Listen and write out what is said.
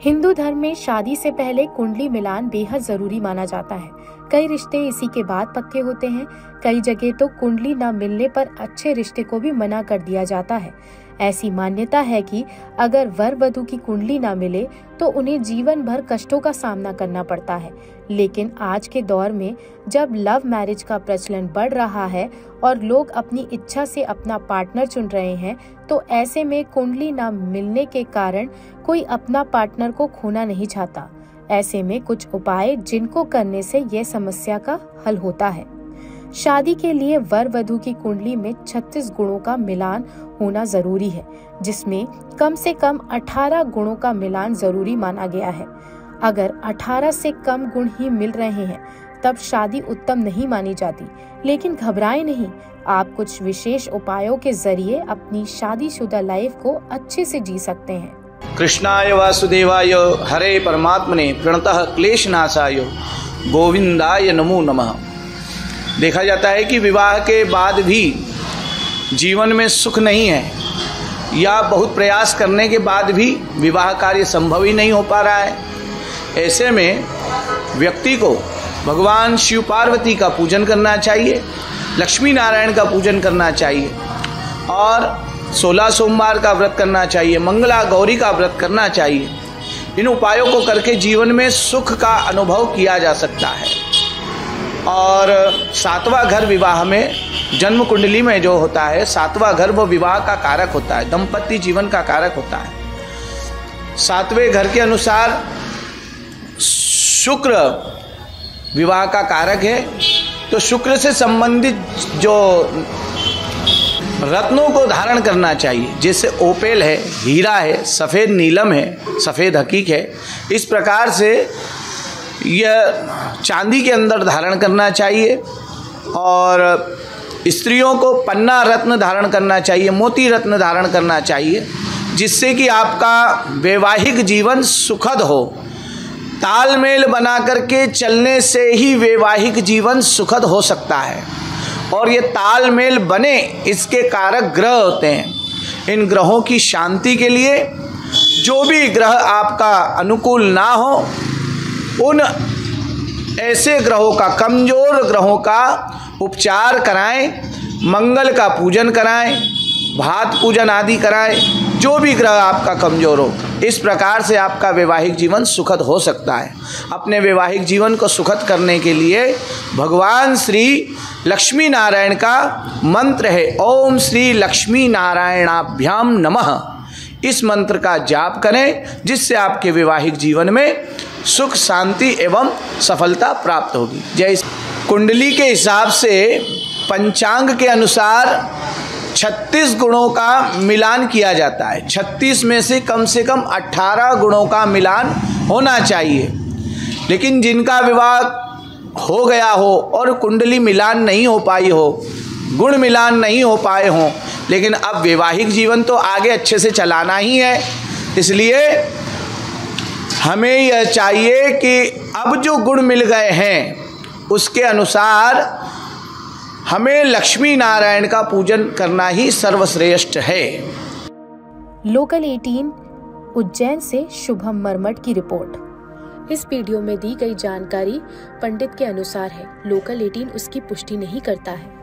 हिंदू धर्म में शादी से पहले कुंडली मिलान बेहद जरूरी माना जाता है। कई रिश्ते इसी के बाद पक्के होते हैं। कई जगह तो कुंडली न मिलने पर अच्छे रिश्ते को भी मना कर दिया जाता है। ऐसी मान्यता है कि अगर वर वधू की कुंडली ना मिले तो उन्हें जीवन भर कष्टों का सामना करना पड़ता है। लेकिन आज के दौर में जब लव मैरिज का प्रचलन बढ़ रहा है और लोग अपनी इच्छा से अपना पार्टनर चुन रहे हैं, तो ऐसे में कुंडली ना मिलने के कारण कोई अपना पार्टनर को खोना नहीं चाहता। ऐसे में कुछ उपाय जिनको करने से यह समस्या का हल होता है। शादी के लिए वर वधू की कुंडली में 36 गुणों का मिलान होना जरूरी है, जिसमें कम से कम 18 गुणों का मिलान जरूरी माना गया है। अगर 18 से कम गुण ही मिल रहे हैं तब शादी उत्तम नहीं मानी जाती। लेकिन घबराएं नहीं, आप कुछ विशेष उपायों के जरिए अपनी शादीशुदा लाइफ को अच्छे से जी सकते हैं। कृष्णाय वासुदेवाय हरे परमात्मने प्रणतः क्लेशनाशाय गोविंदाय नमो नमः। देखा जाता है कि विवाह के बाद भी जीवन में सुख नहीं है, या बहुत प्रयास करने के बाद भी विवाह कार्य संभव ही नहीं हो पा रहा है। ऐसे में व्यक्ति को भगवान शिव पार्वती का पूजन करना चाहिए, लक्ष्मी नारायण का पूजन करना चाहिए और 16 सोमवार का व्रत करना चाहिए, मंगला गौरी का व्रत करना चाहिए। इन उपायों को करके जीवन में सुख का अनुभव किया जा सकता है। और 7वां घर विवाह में, जन्म कुंडली में जो होता है 7वां घर, वो विवाह का कारक होता है, दंपत्ति जीवन का कारक होता है। 7वें घर के अनुसार शुक्र विवाह का कारक है, तो शुक्र से संबंधित जो रत्नों को धारण करना चाहिए, जैसे ओपेल है, हीरा है, सफ़ेद नीलम है, सफ़ेद हकीक है, इस प्रकार से यह चांदी के अंदर धारण करना चाहिए। और स्त्रियों को पन्ना रत्न धारण करना चाहिए, मोती रत्न धारण करना चाहिए, जिससे कि आपका वैवाहिक जीवन सुखद हो। तालमेल बना करके चलने से ही वैवाहिक जीवन सुखद हो सकता है। और ये तालमेल बने, इसके कारक ग्रह होते हैं। इन ग्रहों की शांति के लिए जो भी ग्रह आपका अनुकूल ना हो, उन ऐसे ग्रहों का, कमजोर ग्रहों का उपचार कराएं, मंगल का पूजन कराएं, भात पूजन आदि कराएं, जो भी ग्रह आपका कमजोर हो। इस प्रकार से आपका वैवाहिक जीवन सुखद हो सकता है। अपने वैवाहिक जीवन को सुखद करने के लिए भगवान श्री लक्ष्मी नारायण का मंत्र है, ओम श्री लक्ष्मी नारायणाभ्याम नमः। इस मंत्र का जाप करें, जिससे आपके वैवाहिक जीवन में सुख, शांति एवं सफलता प्राप्त होगी। जय। कुंडली के हिसाब से पंचांग के अनुसार 36 गुणों का मिलान किया जाता है। 36 में से कम 18 गुणों का मिलान होना चाहिए। लेकिन जिनका विवाह हो गया हो और कुंडली मिलान नहीं हो पाई हो, गुण मिलान नहीं हो पाए हों, लेकिन अब वैवाहिक जीवन तो आगे अच्छे से चलाना ही है, इसलिए हमें यह चाहिए कि अब जो गुण मिल गए हैं उसके अनुसार हमें लक्ष्मी नारायण का पूजन करना ही सर्वश्रेष्ठ है। लोकल 18 उज्जैन से शुभम मरमट की रिपोर्ट। इस वीडियो में दी गई जानकारी पंडित के अनुसार है। लोकल 18 उसकी पुष्टि नहीं करता है।